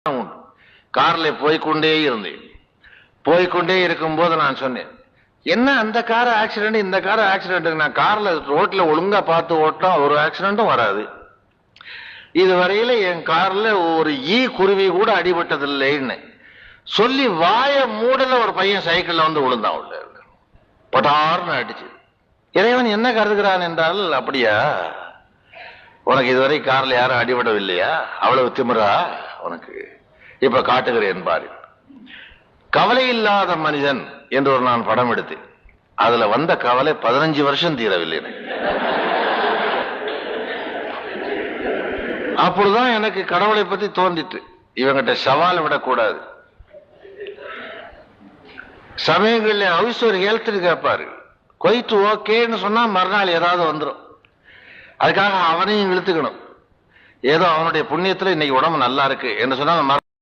உண்டு. கார்ல போய்கொண்டே இருந்தேன். போய்கொண்டே இருக்கும்போது நான் சொன்னேன், என்ன அந்த கார் ஆக்சிடென்ட் இந்த கார் ஆக்சிடென்ட், நான் கார்ல ரோட்ல ஒழுங்கா பார்த்து ஓட்டா ஒரு ஆக்சிடென்ட்டும் வராது. இதுவரையில என் கார்ல ஒரு குருவி கூட அடிபட்டதில்லைன்னு சொல்லி வாய மூடல ஒரு பையன் சைக்கிள்ல வந்து விழுந்தான். உள்ள பட்டார்னு அடிச்சு. இறைவன் என்ன கருதுகிறான் என்றால், அப்படியா உனக்கு இதுவரை கார்ல யாரும் அடிபடவில்லையா, அவ்வளவு திமிரா உனக்கு, இப்ப காட்டுகிறேன் பாரு. கவலை இல்லாத மனிதன் என்று ஒரு நான் படம் எடுத்தேன். அதுல வந்த கவலை 15 வருஷம் தீரவில்லை எனக்கு. அப்பொழுதுதான் எனக்கு கடவுளை பத்தி தோன்றிட்டு, இவங்கிட்ட சவால் விடக்கூடாது. சமயங்கள்ல ஹவுஸ் ஒரு ஹெல்த் கேட்பாரு, கொய்த்து ஓகேன்னு சொன்னா மறுநாள் ஏதாவது வந்துடும். அதுக்காக அவனையும் இழுத்துக்கணும். ஏதோ அவனுடைய புண்ணியத்துல இன்னைக்கு உடம்பு நல்லா இருக்கு என்று சொன்னா